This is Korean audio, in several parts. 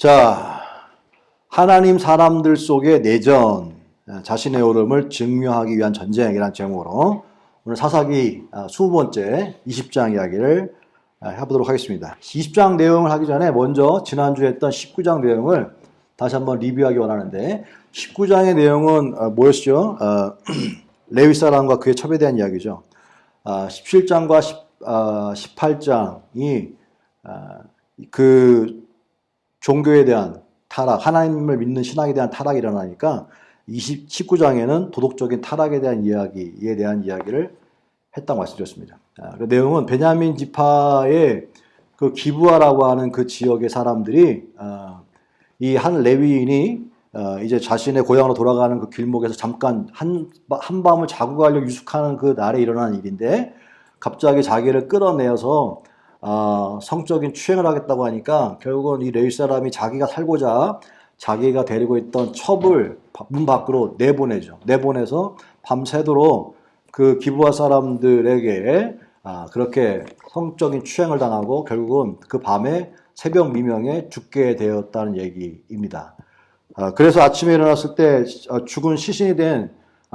자, 하나님 사람들 속의 내전, 자신의 오름을 증명하기 위한 전쟁이라는 제목으로 오늘 사사기 20번째 20장 이야기를 해보도록 하겠습니다. 20장 내용을 하기 전에 먼저 지난주에 했던 19장 내용을 다시 한번 리뷰하기 원하는데 19장의 내용은 뭐였죠? 레위 사람과 그의 첩에 대한 이야기죠. 17장과 18장이 그 종교에 대한 타락, 하나님을 믿는 신앙에 대한 타락이 일어나니까 19장에는 도덕적인 타락에 대한 이야기에 대한 이야기를 했다고 말씀드렸습니다. 그 내용은 베냐민 지파의 그 기브아라고 하는 그 지역의 사람들이 이 한 레위인이 이제 자신의 고향으로 돌아가는 그 길목에서 잠깐 한밤을 자고 가려고 유숙하는 그 날에 일어난 일인데 갑자기 자기를 끌어내어서 성적인 추행을 하겠다고 하니까 결국은 이 레위 사람이 자기가 살고자 자기가 데리고 있던 첩을 문 밖으로 내보내죠. 내보내서 밤새도록 그 기브아 사람들에게 그렇게 성적인 추행을 당하고 결국은 그 밤에 새벽 미명에 죽게 되었다는 얘기입니다. 그래서 아침에 일어났을 때 죽은 시신이 된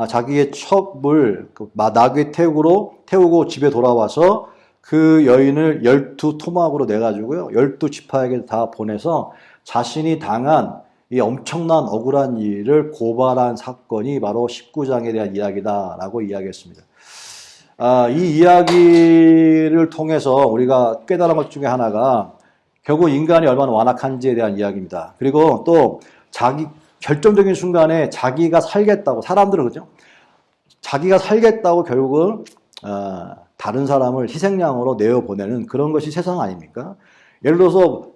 자기의 첩을 나귀 태우고 집에 돌아와서 그 여인을 12토막으로 내가지고요. 12지파에게 다 보내서 자신이 당한 이 엄청난 억울한 일을 고발한 사건이 바로 19장에 대한 이야기다라고 이야기했습니다. 이 이야기를 통해서 우리가 깨달은 것 중에 하나가 결국 인간이 얼마나 완악한지에 대한 이야기입니다. 그리고 또 결정적인 순간에 자기가 살겠다고, 사람들은 그죠? 자기가 살겠다고 결국은 다른 사람을 희생양으로 내어보내는 그런 것이 세상 아닙니까? 예를 들어서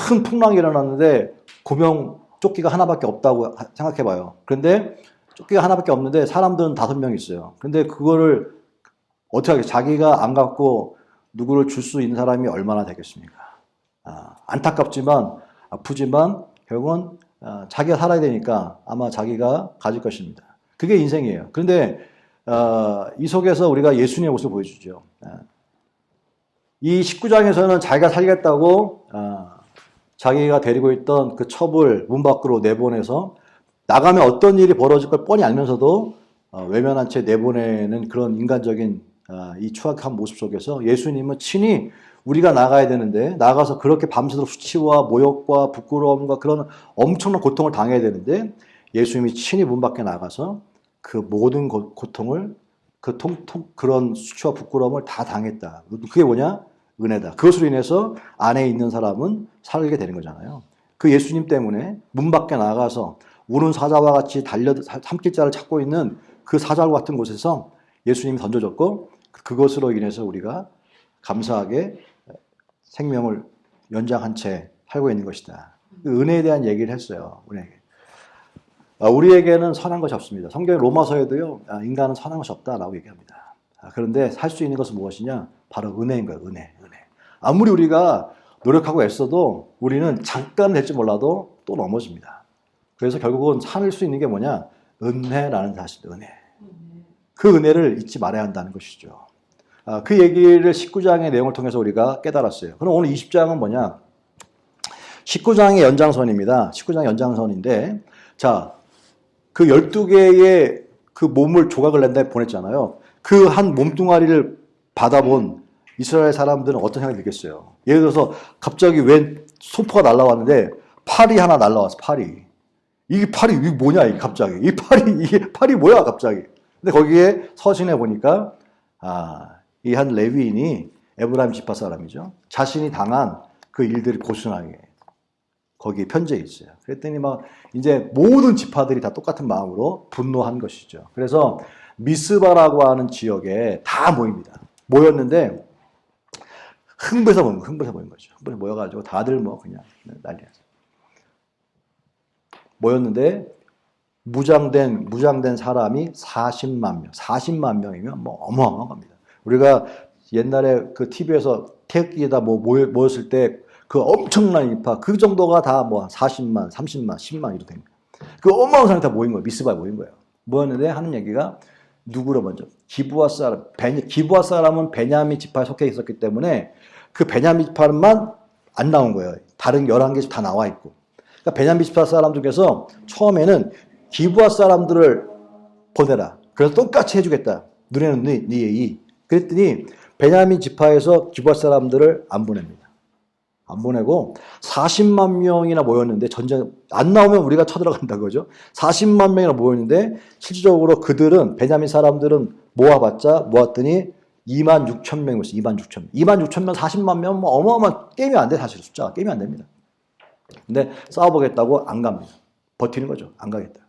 큰 풍랑이 일어났는데 구명조끼가 하나밖에 없다고 생각해봐요. 그런데 조끼가 하나밖에 없는데 사람들은 5명 있어요. 근데 그거를 어떻게 하겠어요? 자기가 안 갖고 누구를 줄 수 있는 사람이 얼마나 되겠습니까? 안타깝지만 아프지만 결국은 자기가 살아야 되니까 아마 자기가 가질 것입니다. 그게 인생이에요. 그런데 이 속에서 우리가 예수님의 모습을 보여주죠. 이 19장에서는 자기가 살겠다고 자기가 데리고 있던 그 첩을 문 밖으로 내보내서 나가면 어떤 일이 벌어질 걸 뻔히 알면서도 외면한 채 내보내는 그런 인간적인 이 추악한 모습 속에서 예수님은 친히 우리가 나가야 되는데 나가서 그렇게 밤새도록 수치와 모욕과 부끄러움과 그런 엄청난 고통을 당해야 되는데 예수님이 친히 문 밖에 나가서 그 모든 고통을 그런 수치와 부끄러움을 다 당했다. 그게 뭐냐? 은혜다. 그것으로 인해서 안에 있는 사람은 살게 되는 거잖아요. 그 예수님 때문에 문 밖에 나가서 우는 사자와 같이 삼킬자를 찾고 있는 그 사자와 같은 곳에서 예수님이 던져졌고 그것으로 인해서 우리가 감사하게 생명을 연장한 채 살고 있는 것이다. 그 은혜에 대한 얘기를 했어요. 우리에게는 선한 것이 없습니다. 성경 로마서에도요, 인간은 선한 것이 없다라고 얘기합니다. 그런데 살 수 있는 것은 무엇이냐? 바로 은혜인 거예요. 은혜. 아무리 우리가 노력하고 애써도 우리는 잠깐 될지 몰라도 또 넘어집니다. 그래서 결국은 살을 수 있는 게 뭐냐? 은혜라는 사실, 은혜. 그 은혜를 잊지 말아야 한다는 것이죠. 그 얘기를 19장의 내용을 통해서 우리가 깨달았어요. 그럼 오늘 20장은 뭐냐? 19장의 연장선입니다. 19장의 연장선인데, 자, 그 12개의 그 몸을 조각을 낸다 보냈잖아요. 그 한 몸뚱아리를 받아본 이스라엘 사람들은 어떤 생각이 들겠어요? 예를 들어서 갑자기 웬 소포가 날라왔는데 팔이 하나 날라왔어, 팔이. 이게 뭐냐, 이게 갑자기. 이게 팔이 뭐야, 갑자기. 근데 거기에 서신해 보니까, 이 한 레위인이 에브라임 지파 사람이죠. 자신이 당한 그 일들을 고순하게 거기에 편지에 있어요. 그랬더니 이제 모든 지파들이 다 똑같은 마음으로 분노한 것이죠. 그래서 미스바라고 하는 지역에 다 모입니다. 모였는데 흥분해서 모인 거죠. 흥분해서 모여가지고 다들 그냥 난리났어요. 모였는데 무장된 사람이 40만 명. 40만 명이면 어마어마한 겁니다. 우리가 옛날에 그 TV에서 태극기에다 모였을 때 그 엄청난 인파, 그 정도가 다 40만, 30만, 10만 이렇게 됩니다. 그 어마어마한 사람이 다 모인 거예요. 미스바에 모인 거예요. 모였는데 하는 얘기가 누구로 먼저? 기브아 사람은 베냐민 지파에 속해 있었기 때문에 그 베냐민 지파만 안 나온 거예요. 다른 11개 다 나와 있고. 그러니까 베냐민 지파 사람 중에서 처음에는 기브아 사람들을 보내라. 그래서 똑같이 해주겠다. 눈에는 네 예의. 그랬더니 베냐민 지파에서 기브아 사람들을 안 보냅니다. 안 보내고 40만 명이나 모였는데 전쟁 안 나오면 우리가 쳐들어간다 그죠? 40만 명이나 모였는데 실질적으로 그들은 베냐민 사람들은 모았더니 2만 6천 명이었어요. 2만 6천 명. 2만 6천 명 40만 명 뭐 어마어마한 게임이 안 돼 사실 숫자가 게임이 안 됩니다. 근데 싸워보겠다고 안 갑니다. 버티는 거죠. 안 가겠다.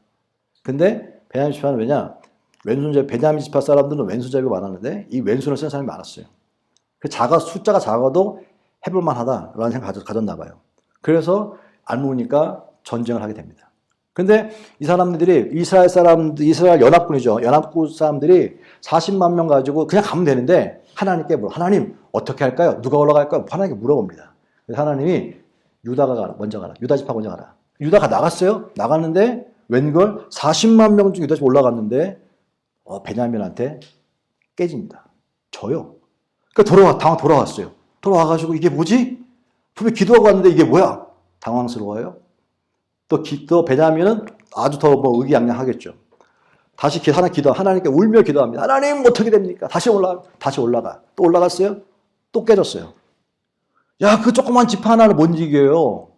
근데 베냐민 지파는 왜냐? 왼손잡이 베냐민 지파 사람들은 왼손잡이가 많았는데 이 왼손을 쓰는 사람이 많았어요. 그 숫자가 작아도 해볼만 하다라는 생각을 가졌나 봐요. 그래서 안 모으니까 전쟁을 하게 됩니다. 근데 이 사람들이 이스라엘 연합군이죠. 연합군 사람들이 40만 명 가지고 그냥 가면 되는데 하나님께 하나님 어떻게 할까요? 누가 올라갈까요? 하나님께 물어봅니다. 그래서 하나님이 유다가 먼저 가라. 유다 지파 먼저 가라. 유다가 나갔어요. 나갔는데 웬걸 40만 명 중 유다 지파 올라갔는데 베냐민한테 깨집니다. 져요. 그러니까 돌아왔어요. 돌아와가지고 이게 뭐지? 분명히 기도하고 왔는데 이게 뭐야? 당황스러워요. 또 베냐민은 아주 더 의기양양하겠죠. 다시 하나님께 울며 기도합니다. 하나님 어떻게 됩니까? 다시 올라가. 또 올라갔어요? 또 깨졌어요. 야, 그 조그만 지파 하나를 못 이겨요.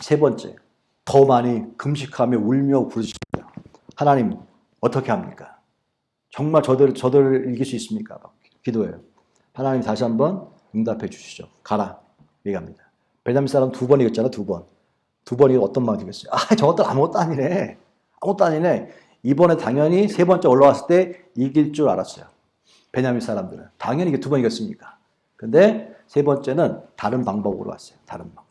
세 번째, 더 많이 금식하며 울며 부르십니다. 하나님 어떻게 합니까? 정말 저들을 이길 수 있습니까? 기도해요. 하나님 다시 한번 응답해 주시죠. 가라. 얘기합니다. 베냐민 사람 2번 이겼잖아, 2번. 2번이 어떤 마음이겠어요? 저것들 아무것도 아니네. 아무것도 아니네. 이번에 당연히 세 번째 올라왔을 때 이길 줄 알았어요. 베냐민 사람들은. 당연히 이게 2번 이겼습니까? 근데 세 번째는 다른 방법으로 왔어요. 다른 방법.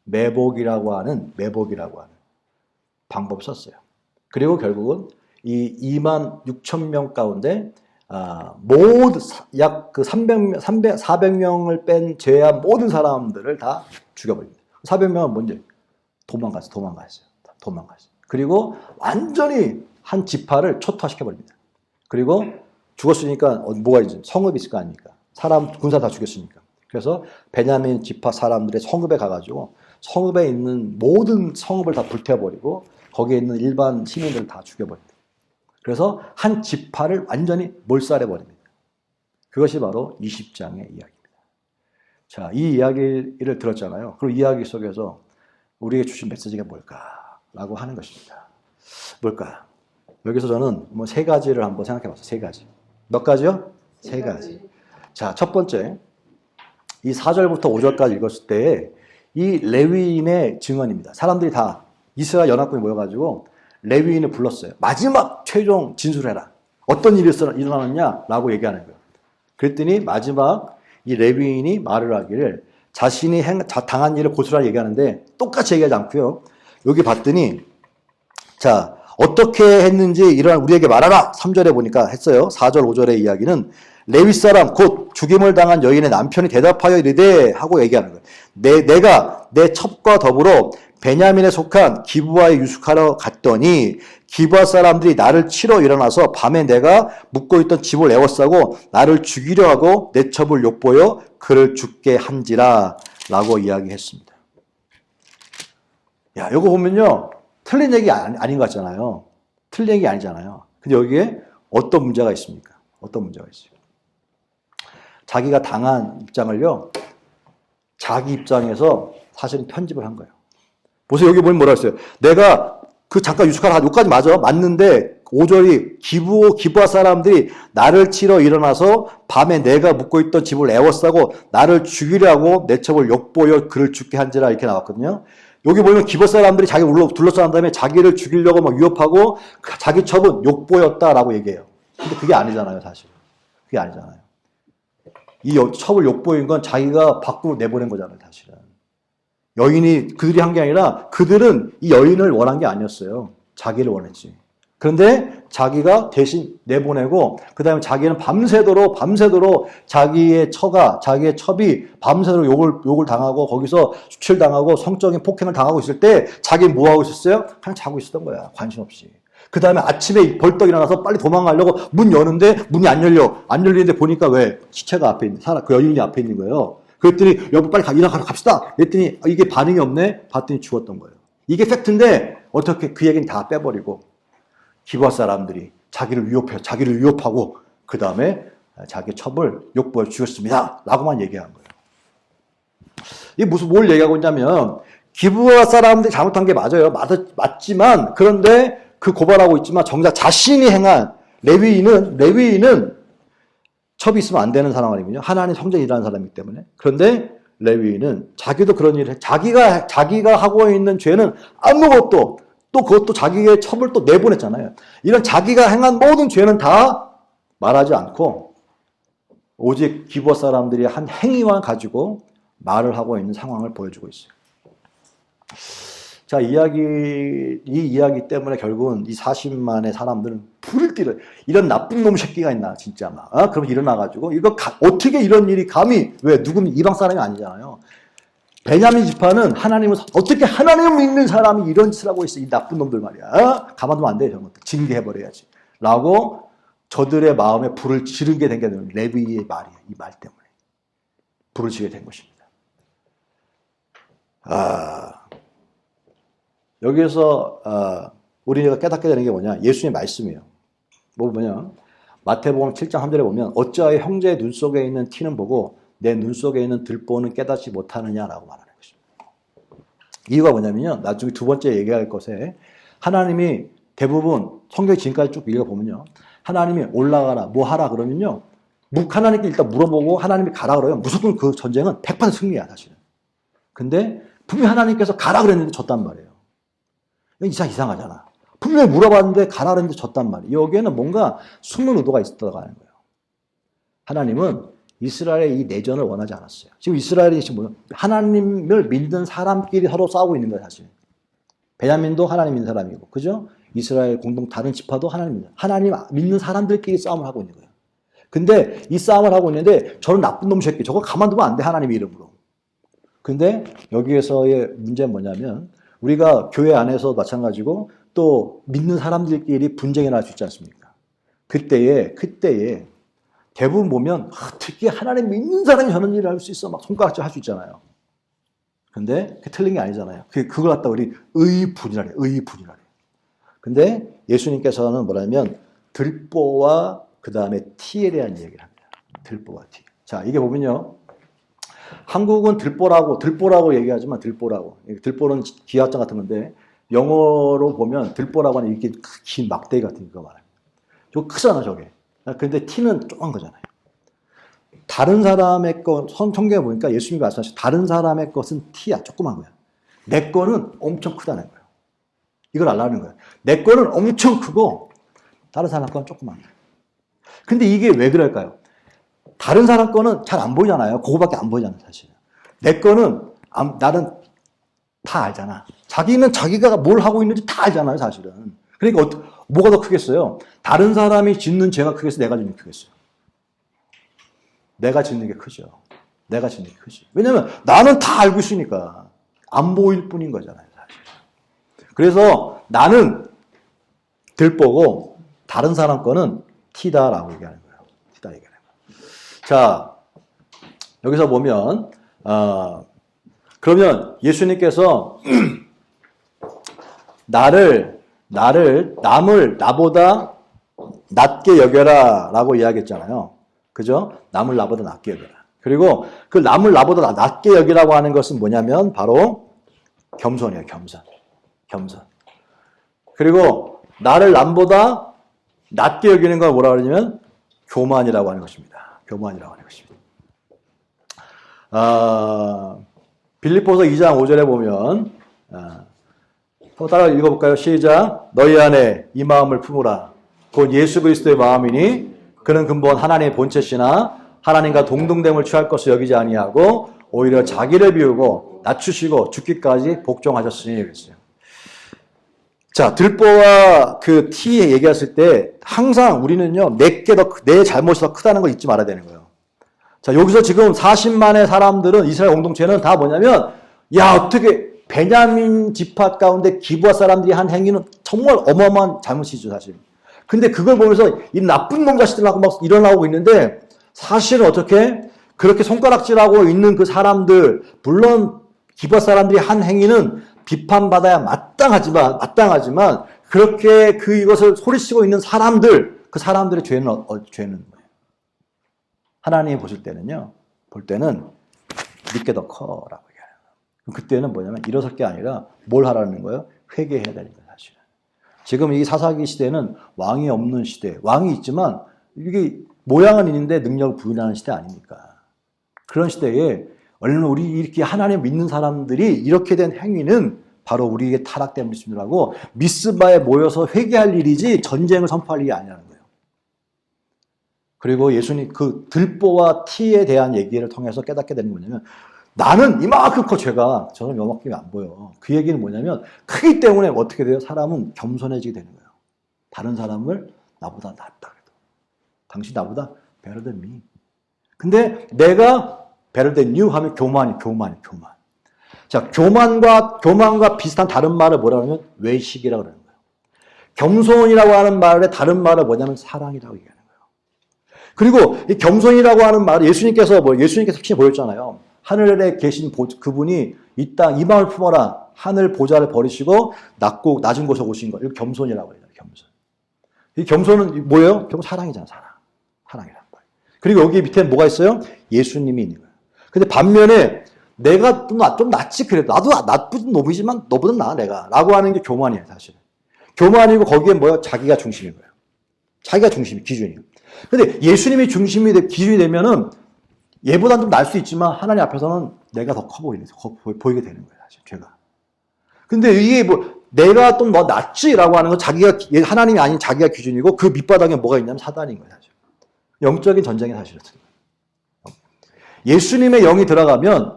매복이라고 하는 방법 썼어요. 그리고 결국은 이 2만 6천 명 가운데 모두 약 400명을 뺀 제외한 모든 사람들을 다 죽여버립니다. 400명은 뭔지 도망갔어요. 그리고 완전히 한 지파를 초토화시켜버립니다. 그리고 죽었으니까 뭐가 있지? 성읍이 있을 거 아닙니까? 군사 다 죽였으니까. 그래서 베냐민 지파 사람들의 성읍에 가가지고 성읍에 있는 모든 성읍을 다 불태워버리고 거기에 있는 일반 시민들을 다 죽여버립니다. 그래서 한 지파를 완전히 몰살해버립니다. 그것이 바로 20장의 이야기입니다. 자, 이 이야기를 들었잖아요. 그리고 이 이야기 속에서 우리에게 주신 메시지가 뭘까라고 하는 것입니다. 뭘까? 여기서 저는 세 가지를 한번 생각해 봤어요. 세 가지. 몇 가지요? 세 가지. 자, 첫 번째. 이 4절부터 5절까지 읽었을 때 이 레위인의 증언입니다. 사람들이 다 이스라엘 연합군이 모여가지고 레위인을 불렀어요. 마지막 최종 진술해라. 어떤 일이 일어났냐라고 얘기하는 거예요. 그랬더니 마지막 이 레위인이 말을 하기를 자신이 당한 일을 고스란히 얘기하는데 똑같이 얘기하지 않고요. 여기 봤더니 자 어떻게 했는지 우리에게 말하라. 3절에 보니까 했어요. 4절 5절의 이야기는 레위 사람 곧 죽임을 당한 여인의 남편이 대답하여 이르되 하고 얘기하는 거예요. 내가 내 첩과 더불어 베냐민에 속한 기브아에 유숙하러 갔더니 기브아 사람들이 나를 치러 일어나서 밤에 내가 묵고 있던 집을 에워싸고 나를 죽이려 하고 내 첩을 욕보여 그를 죽게 한지라 라고 이야기했습니다. 야, 이거 보면요. 틀린 얘기 아닌 것 같잖아요. 틀린 얘기 아니잖아요. 근데 여기에 어떤 문제가 있습니까? 어떤 문제가 있어요? 자기가 당한 입장을요. 자기 입장에서 사실은 편집을 한 거예요. 보세요. 여기 보면 뭐라 했어요? 내가 잠깐 유숙하라. 여기까지 맞는데 5절이 기브아 사람들이 나를 치러 일어나서 밤에 내가 묵고 있던 집을 에워싸고 나를 죽이려고 내 첩을 욕보여 그를 죽게 한지라 이렇게 나왔거든요. 여기 보면 기브아 사람들이 자기 둘러싸는 다음에 자기를 죽이려고 막 위협하고 자기 첩은 욕보였다라고 얘기해요. 근데 그게 아니잖아요, 사실. 그게 아니잖아요. 이 첩을 욕보인 건 자기가 밖으로 내보낸 거잖아요, 사실은. 그들이 한 게 아니라 그들은 이 여인을 원한 게 아니었어요. 자기를 원했지. 그런데 자기가 대신 내보내고 그 다음에 자기는 밤새도록 자기의 첩이 밤새도록 욕을 당하고 거기서 수출당하고 성적인 폭행을 당하고 있을 때 자기는 뭐 하고 있었어요? 그냥 자고 있었던 거야. 관심 없이. 그 다음에 아침에 벌떡 일어나서 빨리 도망가려고 문 여는데 문이 안 열리는데 보니까 왜? 시체가 앞에 있는, 그 여인이 앞에 있는 거예요. 그랬더니 여보 빨리 일어나러 갑시다. 그랬더니 이게 반응이 없네. 봤더니 죽었던 거예요. 이게 팩트인데 어떻게 그 얘기는 다 빼버리고 기부아 사람들이 자기를 위협하고 그 다음에 자기 첩을 욕보여 죽였습니다. 라고만 얘기한 거예요. 이게 뭘 얘기하고 있냐면 기부아 사람들이 잘못한 게 맞아요. 맞지만 그런데 그 고발하고 있지만 정작 자신이 행한 레위인은 첩이 있으면 안 되는 사람 아니군요. 하나님 성전이라는 사람이기 때문에. 그런데 레위인은 자기도 그런 일을 해. 자기가 하고 있는 죄는 아무것도 또 그것도 자기의 첩을 또 내보냈잖아요. 이런 자기가 행한 모든 죄는 다 말하지 않고 오직 기부아 사람들이 한 행위만 가지고 말을 하고 있는 상황을 보여주고 있어요. 자, 이 이야기 때문에 결국은 이 40만의 사람들은 불을 띠려. 이런 나쁜 놈 새끼가 있나, 진짜 막. 그럼 일어나가지고, 어떻게 이런 일이 감히, 누구는 이방 사람이 아니잖아요. 베냐민 지파는 어떻게 하나님을 믿는 사람이 이런 짓을 하고 있어. 이 나쁜 놈들 말이야. 가만두면 안 돼, 저런 것들. 징계해버려야지. 라고 저들의 마음에 불을 지르게 된 게 레위의 말이에요. 이 말 때문에. 불을 지게 된 것입니다. 여기에서 우리가 깨닫게 되는 게 뭐냐? 예수님의 말씀이에요. 뭐냐? 마태복음 7장 3절에 보면 어찌하여 형제의 눈 속에 있는 티는 보고 내 눈 속에 있는 들보는 깨닫지 못하느냐라고 말하는 것입니다. 이유가 뭐냐면요. 나중에 두 번째 얘기할 것에 하나님이 대부분 성경 지금까지 쭉 읽어보면요. 하나님이 올라가라 뭐 하라 그러면요. 하나님께 일단 물어보고 하나님이 가라 그러면 무조건 그 전쟁은 100% 승리야 사실은. 근데 분명히 하나님께서 가라 그랬는데 졌단 말이에요. 이상하잖아. 분명히 물어봤는데 가라 그랬는데 졌단 말이에요. 여기에는 뭔가 숨은 의도가 있었다고 하는 거예요. 하나님은 이스라엘의 이 내전을 원하지 않았어요. 지금 이스라엘이 지금 하나님을 믿는 사람끼리 서로 싸우고 있는 거예요, 사실. 베냐민도 하나님 믿는 사람이고, 그죠? 이스라엘 다른 지파도 하나님 믿는 사람들끼리 싸움을 하고 있는 거예요. 근데 이 싸움을 하고 있는데 저는 나쁜 놈 새끼, 저거 가만두면 안 돼, 하나님 이름으로. 근데 여기에서의 문제는 뭐냐면 우리가 교회 안에서 마찬가지고 또 믿는 사람들끼리 분쟁이 날 수 있지 않습니까? 그때에 대부분 보면 특히 하나님 믿는 사람이 저런 일을 할 수 있어 막 손가락질 할 수 있잖아요. 근데 그게 틀린 게 아니잖아요. 그걸 갖다 우리 의분이라래. 근데 예수님께서는 뭐냐면 들보와 그 다음에 티에 대한 얘기를 합니다. 들보와 티. 자, 이게 보면요. 한국은 들보라고 얘기하지만 들보는 기하장 같은 건데 영어로 보면 들보라고 하는 이렇게 긴 막대기 같은 거 말해요. 저거 크잖아 저게. 근데 티는 조그만 거잖아요. 다른 사람의 성경에 보니까 예수님이 말씀하신 다른 사람의 것은 티야, 조그만 거야. 내 거는 엄청 크다는 거예요. 이걸 알라는 거예요. 내 거는 엄청 크고 다른 사람 거는 조그만 거예요. 근데 이게 왜 그럴까요? 다른 사람 거는 잘 안 보이잖아요. 그거밖에 안 보이잖아요, 사실. 내 거는 나는 다 알잖아. 자기는 자기가 뭘 하고 있는지 다 알잖아요, 사실은. 그러니까 뭐가 더 크겠어요? 다른 사람이 짓는 죄가 크겠어요? 내가 짓는 게 크겠어요? 내가 짓는 게 크죠. 내가 짓는 게 크지. 왜냐면 나는 다 알고 있으니까 안 보일 뿐인 거잖아요, 사실. 그래서 나는 들보고 다른 사람 거는 티다라고 얘기하는 거예요. 티다 얘기하는 거예요. 자, 여기서 보면 그러면 예수님께서 남을 나보다 낮게 여겨라 라고 이야기했잖아요. 그죠? 남을 나보다 낮게 여겨라. 그리고 그 남을 나보다 낮게 여기라고 하는 것은 뭐냐면 바로 겸손이에요. 겸손. 그리고 나를 남보다 낮게 여기는 걸 뭐라 그러냐면 교만이라고 하는 것입니다. 빌립보서 2장 5절에 보면 한번 따라 읽어볼까요? 시작. 너희 안에 이 마음을 품으라. 곧 예수 그리스도의 마음이니 그는 근본 하나님의 본체시나 하나님과 동등됨을 취할 것을 여기지 아니하고 오히려 자기를 비우고 낮추시고 죽기까지 복종하셨으니 그랬어요. 자, 들보와 그 티에 얘기했을 때 항상 우리는요 내 잘못이 더 크다는 걸 잊지 말아야 되는 거예요. 자, 여기서 지금 40만의 사람들은 이스라엘 공동체는 다 뭐냐면 어떻게 베냐민 지파 가운데 기부아 사람들이 한 행위는 정말 어마어마한 잘못이죠, 사실. 근데 그걸 보면서 이 나쁜 놈 자식들하고 막 일어나고 있는데 사실은 어떻게 그렇게 손가락질하고 있는 그 사람들, 물론 기버 사람들이 한 행위는 비판받아야 마땅하지만 그렇게 이것을 소리치고 있는 사람들, 그 사람들의 죄는 뭐예요? 하나님이 볼 때는 네게 더 커라고 얘기해요. 그때는 뭐냐면 일어설 게 아니라 뭘 하라는 거예요? 회개해야 되는 거예요, 사실은. 지금 이 사사기 시대는 왕이 없는 시대, 왕이 있지만 이게 모양은 있는데 능력을 부인하는 시대 아닙니까? 그런 시대에 얼마나 우리 이렇게 하나님 믿는 사람들이 이렇게 된 행위는 바로 우리에게 타락된 믿음이라고 미스바에 모여서 회개할 일이지 전쟁을 선포할 일이 아니라는 거예요. 그리고 예수님 그 들보와 티에 대한 얘기를 통해서 깨닫게 되는 거냐면 나는 이만큼 커 죄가 저는 요만큼이 안 보여. 그 얘기는 뭐냐면 크기 때문에 어떻게 돼요? 사람은 겸손해지게 되는 거예요. 다른 사람을 나보다 낫다 그래도. 당신 나보다 better than me. 근데 내가 better than you 하면 교만. 자, 교만과 비슷한 다른 말을 뭐라고 하면 외식이라고 그러는 거예요. 겸손이라고 하는 말의 다른 말은 뭐냐면 사랑이라고 얘기하는 거예요. 그리고 이 겸손이라고 하는 말을 예수님께서 특히 보였잖아요. 하늘에 계신 그분이 이 땅 이방을 품어라. 하늘 보좌를 버리시고 낮은 곳에 오신 거. 이거 겸손이라고 해요. 겸손. 이 겸손은 뭐예요? 결국 사랑이잖아, 사랑이란 말. 그리고 여기 밑에 뭐가 있어요? 예수님이 있는 거예요. 근데 반면에 내가 좀 낫지 그래도 나도 나쁜 놈이지만 너보다 나아 내가 라고 하는 게 교만이에요, 사실. 교만이고 거기에 뭐예요? 자기가 중심인 거예요. 자기가 중심이 기준이에요. 근데 예수님이 기준이 되면은 얘보다는 좀 날 수 있지만 하나님 앞에서는 내가 더 커 보이게 되는 거예요, 사실 죄가. 근데 이게 내가 좀 더 낫지라고 하는 건 하나님이 아닌 자기가 기준이고 그 밑바닥에 뭐가 있냐면 사단인 거예요, 사실. 영적인 전쟁의 사실이었어요. 예수님의 영이 들어가면,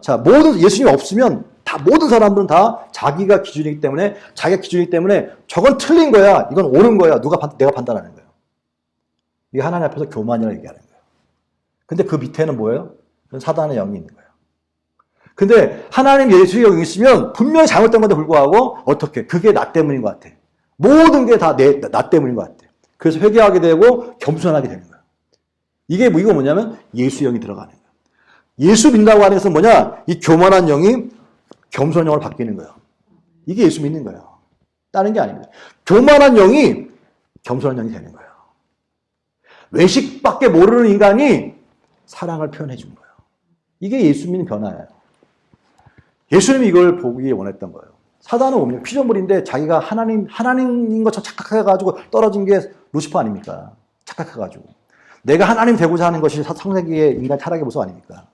예수님이 없으면 모든 사람들은 다 자기가 기준이기 때문에 저건 틀린 거야, 이건 옳은 거야, 내가 판단하는 거예요. 이게 하나님 앞에서 교만이라고 얘기하는 거예요. 근데 그 밑에는 뭐예요? 사단의 영이 있는 거예요. 근데 하나님 예수의 영이 있으면 분명히 잘못된 건데 불구하고 어떻게? 그게 나 때문인 것 같아. 모든 게 다 나 때문인 것 같아. 그래서 회개하게 되고 겸손하게 되는 거예요. 이거 뭐냐면 예수의 영이 들어가는 거예요. 예수 믿는다고 하는 것은 뭐냐? 이 교만한 영이 겸손한 영으로 바뀌는 거예요. 이게 예수 믿는 거예요. 다른 게 아닙니다. 교만한 영이 겸손한 영이 되는 거예요. 외식밖에 모르는 인간이 사랑을 표현해 준 거예요. 이게 예수 믿는 변화예요. 예수님이 이걸 보기 원했던 거예요. 사단은 뭡니까? 피조물인데 자기가 하나님인 것처럼 착각해가지고 떨어진 게 루시퍼 아닙니까? 착각해가지고. 내가 하나님 되고자 하는 것이 창세기의 인간 타락의 모습 아닙니까?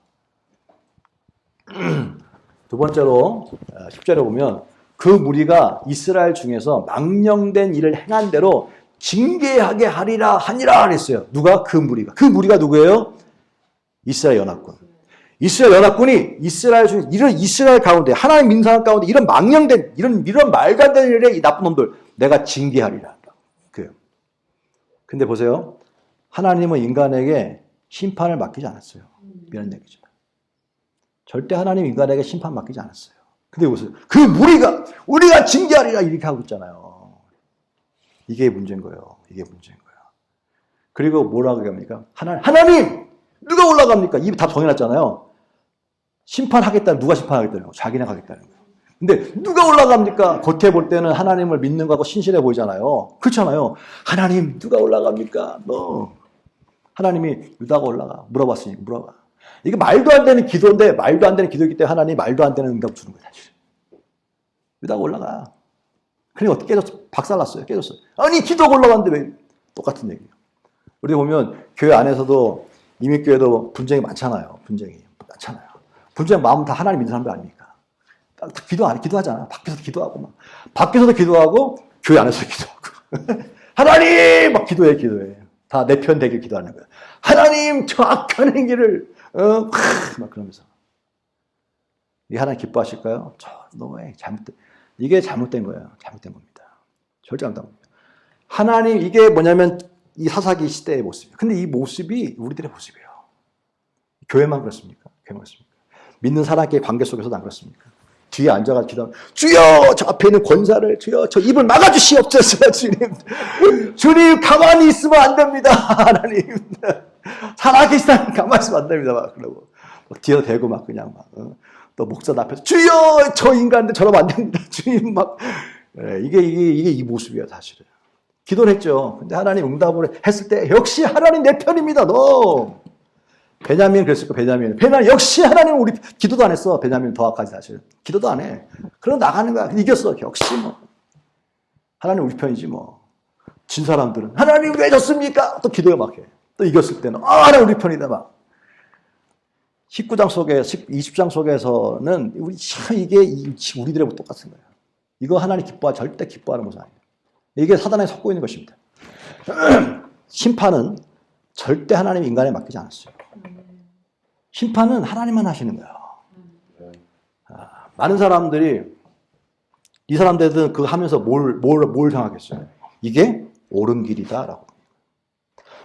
두 번째로 10절에 보면 그 무리가 이스라엘 중에서 망령된 일을 행한 대로 징계하게 하니라 그랬어요. 누가? 그 무리가. 그 무리가 누구예요? 이스라엘 연합군. 이스라엘 연합군이 이스라엘 가운데 하나님 믿는 사람 가운데 이런 망령된 이런 말도 안 되는 일에 이 나쁜 놈들 내가 징계하리라. 그래요. 근데 보세요. 하나님은 인간에게 심판을 맡기지 않았어요. 이런 얘기지만. 절대 하나님 인간에게 심판 맡기지 않았어요. 근데 보세요. 그 무리가 우리가 징계하리라 이렇게 하고 있잖아요. 이게 문제인 거예요. 그리고 뭐라고 합니까? 하나님! 누가 올라갑니까? 입 다 정해놨잖아요. 심판하겠다는, 누가 심판하겠다는 거? 자기네 가겠다는 거예요. 근데 누가 올라갑니까? 겉에 볼 때는 하나님을 믿는 거하고 신실해 보이잖아요. 그렇잖아요. 하나님, 누가 올라갑니까? 하나님이 유다가 올라가. 물어봤으니 물어봐. 이게 말도 안 되는 기도인데, 말도 안 되는 기도이기 때문에 하나님이 말도 안 되는 응답 주는 거예요, 사실. 유다가 올라가. 그러니까 어떻게 깨졌어? 박살났어요. 깨졌어요. 아니, 기도가 올라갔는데 왜? 똑같은 얘기예요. 우리 보면 교회 안에서도 이민교회도 분쟁이 많잖아요. 분쟁 마음은 다 하나님 믿는 사람들 아닙니까? 기도하잖아. 밖에서도 기도하고 밖에서도 기도하고 교회 안에서도 기도하고 하나님 막 기도해. 다 내 편 되게 기도하는 거야. 하나님 저 악한 행위를 막 그러면서 이 하나님 기뻐하실까요? 이게 잘못된 거예요. 잘못된 겁니다. 절대 잘못된 겁니다. 하나님 이게 뭐냐면 이 사사기 시대의 모습이에요. 근데 이 모습이 우리들의 모습이에요. 교회만 그렇습니까? 믿는 사람과의 관계 속에서도 안 그렇습니까? 뒤에 앉아가지고 기도하면 주여 저 앞에 있는 권사를 주여 저 입을 막아주시옵소서 주님 가만히 있으면 안 됩니다. 하나님 살아계시다니 가만히 있으면 안 됩니다. 막 그러고 막 뒤에서 대고 막 그냥 막, 또 목사 앞에서 주여 저 인간들 저러면 안 됩니다. 주님 막, 이게 이 모습이에요, 사실은. 기도를 했죠. 근데 하나님 응답을 했을 때 역시 하나님 내 편입니다. 너. 베냐민 그랬을 거 베냐민 역시 하나님 우리 기도도 안 했어. 베냐민 더 악하지 사실. 기도도 안 해. 그럼 나가는 거야. 이겼어. 역시 뭐 하나님 우리 편이지 뭐. 진 사람들은 하나님 왜 졌습니까? 또 기도가 막 해. 또 이겼을 때는 하나님 우리 편이다 막. 19장 속에 20장 속에서는 이게 우리들하고 똑같은 거예요. 이거 하나님 절대 기뻐하는 것은 아니에요. 이게 사단에 섞고 있는 것입니다. 심판은 절대 하나님 인간에 맡기지 않았어요. 심판은 하나님만 하시는 거예요. 많은 사람들이 이 사람들은 그거 하면서 뭘 생각했어요? 이게 옳은 길이다라고.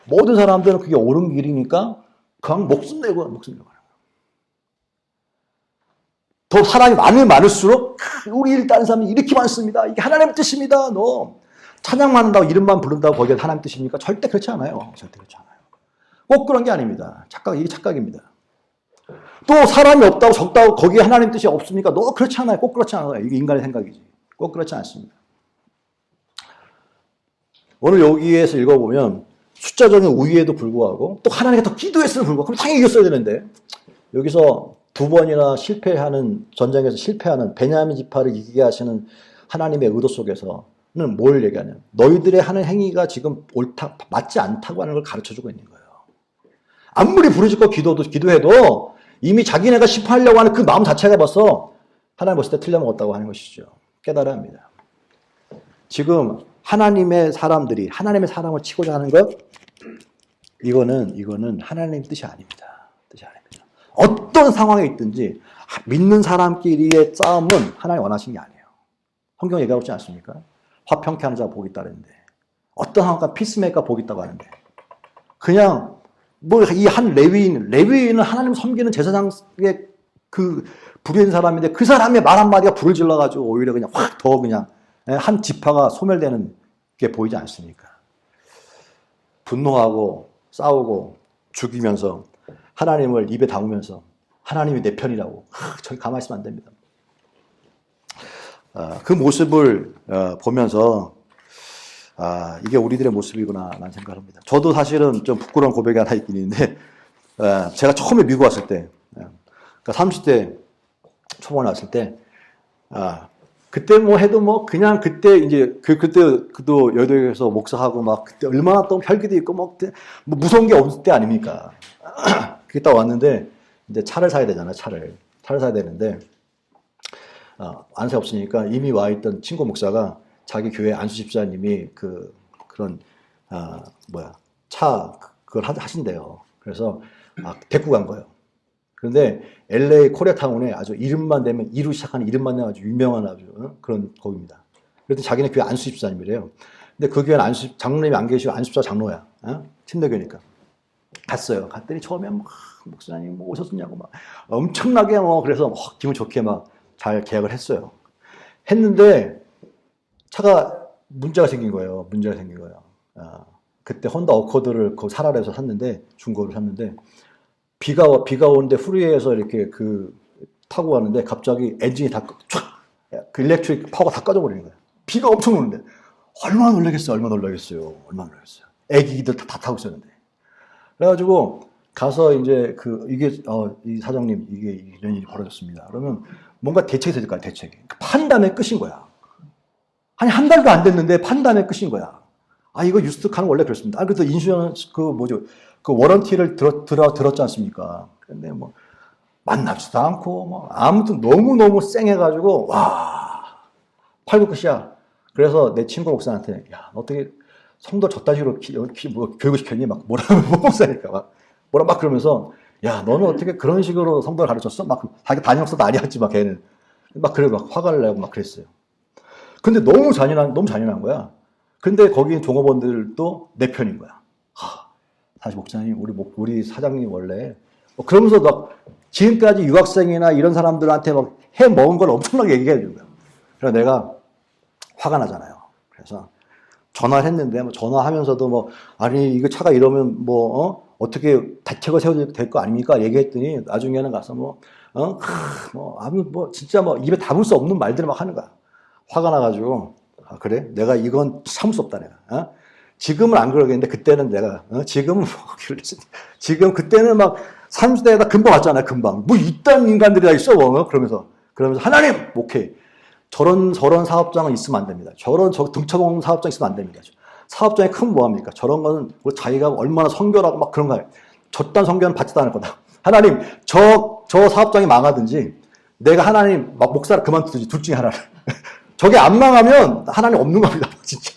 모든 사람들은 그게 옳은 길이니까 그냥 목숨 내고 하는 거예요. 더 사람이 많을수록 우리 일 따는 사람이 이렇게 많습니다. 이게 하나님의 뜻입니다. 너 찬양만 한다고 이름만 부른다고 거기에 하나님 뜻입니까? 절대 그렇지 않아요. 절대 그렇지 않아요. 꼭 그런 게 아닙니다. 이게 착각입니다. 또 사람이 없다고 적다고 거기에 하나님 뜻이 없습니까? 너 그렇지 않아요. 꼭 그렇지 않아요. 이게 인간의 생각이지. 꼭 그렇지 않습니다. 오늘 여기에서 읽어보면 숫자적인 우위에도 불구하고 또 하나님께 더 기도했음에도 불구하고 그럼 당연히 이겼어야 되는데 여기서 두 번이나 전쟁에서 실패하는 베냐민 지파를 이기게 하시는 하나님의 의도 속에서는 뭘 얘기하냐면 너희들의 하는 행위가 지금 맞지 않다고 하는 걸 가르쳐주고 있는 거예요. 아무리 부르짖고 기도해도 이미 자기네가 심판하려고 하는 그 마음 자체가 벌써 하나님 봤을 때 틀려먹었다고 하는 것이죠. 깨달아야 합니다. 지금 하나님의 사람을 치고자 하는 것 이거는 하나님의 뜻이 아닙니다. 뜻이 아닙니다. 어떤 상황에 있든지 믿는 사람끼리의 싸움은 하나님 원하시는 게 아니에요. 성경 얘기하고 있지 않습니까? 화평케 하는 자가 복이 있다 그랬는데 어떤 상황과 피스메이커가 복이 있다고 하는데 그냥 이 한 레위인은 하나님 섬기는 제사장의 그 부류인 사람인데 그 사람의 말 한마디가 불을 질러가지고 오히려 그냥 확 더 그냥 한 지파가 소멸되는 게 보이지 않습니까? 분노하고 싸우고 죽이면서 하나님을 입에 담으면서 하나님이 내 편이라고 저기 가만히 있으면 안 됩니다. 그 모습을 보면서 이게 우리들의 모습이구나 라는 생각을 합니다. 저도 사실은 좀 부끄러운 고백이 하나 있긴 있는데 제가 처음에 미국 왔을 때 그러니까 30대 초반에 왔을 때 그때 뭐 해도 뭐 그냥 그때 이제 그때 그도 여의도에서 목사하고 막 그때 얼마나 또 혈기도 있고 뭐 무서운 게 없을 때 아닙니까? 그게 딱 왔는데 이제 차를 사야 되잖아요. 차를 사야 되는데 안세 없으니까 이미 와 있던 친구 목사가 자기 교회 안수 집사님이 그런 차 그걸 하신대요. 그래서 데리고 간 거예요. 그런데 LA 코리아타운에 아주 이름만 되면 이루 시작하는 이름만 되면 아주 유명한 아주 그런 거입니다. 그랬더니 자기네 교회 안수 집사님이래요. 근데 그 교회는 장로님이 안 계시고 안수 집사 장로야. 침례교니까. 갔어요. 갔더니 처음에 목사님 오셨냐고 막 엄청나게 그래서 기분 좋게 막 잘 계약을 했어요. 했는데 차가 문제가 생긴 거예요. 그때 혼다 어코드를 그 사라에서 샀는데 중고를 샀는데 비가 오는데 후리에서 이렇게 타고 가는데 갑자기 엔진이 다 그 일렉트릭 파워가 다 꺼져버리는 거예요. 비가 엄청 오는데 얼마나 놀라겠어요. 애기들 다 타고 있었는데. 그래가지고 가서 이제 이 사장님 이게 이런 일이 벌어졌습니다. 그러면 뭔가 대책이 있을 거야. 대책이. 판단의 끝인 거야. 아니 한 달도 안 됐는데 판단의 끝인 거야. 이거 유스트카는 원래 그렇습니다. 그래서 인슈런스 그 워런티를 들었지 않습니까? 근데 뭐 만나지도 않고 아무튼 너무 쌩해가지고 팔고 끝이야. 그래서 내 친구 목사한테 야 어떻게 성도 저딴 식으로 교육을 시켰니? 막 목사니까 뭐라 막 그러면서 야 너는 어떻게 그런 식으로 성도를 가르쳤어? 막 자기 담임 목사도 아니었지 막 걔는 막 화를 내고 막 그랬어요. 근데 너무 잔인한 거야. 근데 거기 종업원들도 내 편인 거야. 사실 목사님, 우리 사장님 원래 그러면서 막 지금까지 유학생이나 이런 사람들한테 막 해 먹은 걸 엄청나게 얘기해 주는 거야. 그래서 내가 화가 나잖아요. 그래서 전화를 했는데, 뭐 전화하면서도 뭐, 아니, 이거 차가 이러면 뭐, 어떻게 대책을 세워야 될 거 아닙니까? 얘기했더니, 나중에는 가서 뭐, 진짜 뭐, 입에 담을 수 없는 말들을 막 하는 거야. 화가 나가지고, 아, 그래? 내가 이건 참을 수 없다, 내가. 지금은 안 그러겠는데, 그때는 내가, 지금은 지금 그때는 막, 30대에다 금방 왔잖아요, 금방. 뭐, 이딴 인간들이 다 있어, 그러면서, 하나님! 오케이. 저런 사업장은 있으면 안 됩니다. 등쳐먹는 사업장 있으면 안 됩니다. 사업장이 크면 뭐합니까? 저런 거는 자기가 얼마나 성결하고 막 그런 거예요. 저딴 성결은 받지도 않을 거다. 하나님, 저 사업장이 망하든지, 내가 하나님, 목사를 그만두든지, 둘 중에 하나를. 저게 안 망하면 하나님 없는 겁니다. 진짜.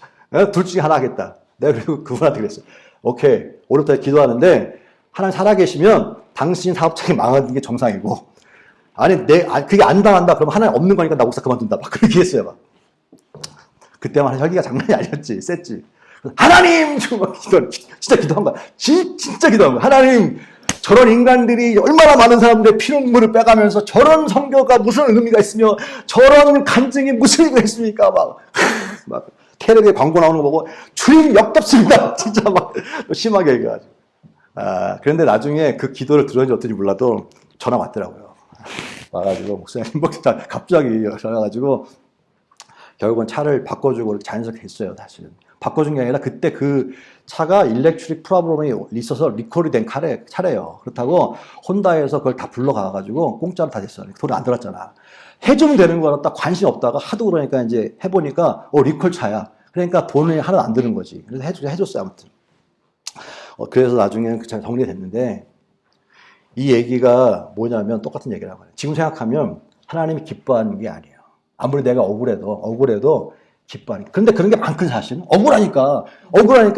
둘 중에 하나 하겠다. 내가 그리고 그분한테 그랬어요. 오케이. 오늘부터 기도하는데, 하나님 살아계시면 당신 사업장이 망하는 게 정상이고, 그게 안 당한다. 그러면 하나님 없는 거니까 나 목사 그만둔다. 막 그렇게 했어요, 막. 그때만 혈기가 장난이 아니었지. 셌지. 하나님! 진짜 기도한 거야. 진짜 기도한 거야. 하나님! 저런 인간들이 얼마나 많은 사람들의 피눈물을 빼가면서 저런 성교가 무슨 의미가 있으며 저런 간증이 무슨 의미가 있습니까? 막 텔레비에 광고 나오는 거 보고 주님 역겹습니다. 진짜 막 심하게 얘기해가지고. 그런데 나중에 그 기도를 들었는지 어떤지 몰라도 전화 왔더라고요. 와가지고 목사님 갑자기 전화 와가지고 결국은 차를 바꿔주고 자연스럽게 했어요. 사실은 바꿔준 게 아니라 그때 그 차가 일렉트릭 프로브럼이 있어서 리콜이 된 차래요. 그렇다고 혼다에서 그걸 다 불러가가지고 공짜로 다 됐어요. 돈이 안 들었잖아. 해주면 되는 거라 딱 관심 없다가 하도 그러니까 이제 해보니까 리콜 차야. 그러니까 돈이 하나도 안 드는 거지. 그래서 해줬어요. 아무튼 그래서 나중에 그 차가 정리가 됐는데 이 얘기가 뭐냐면 똑같은 얘기라고 해요. 지금 생각하면 하나님이 기뻐하는 게 아니에요. 아무리 내가 억울해도 기뻐하니까. 그런데 그런 게 많거든, 사실은. 억울하니까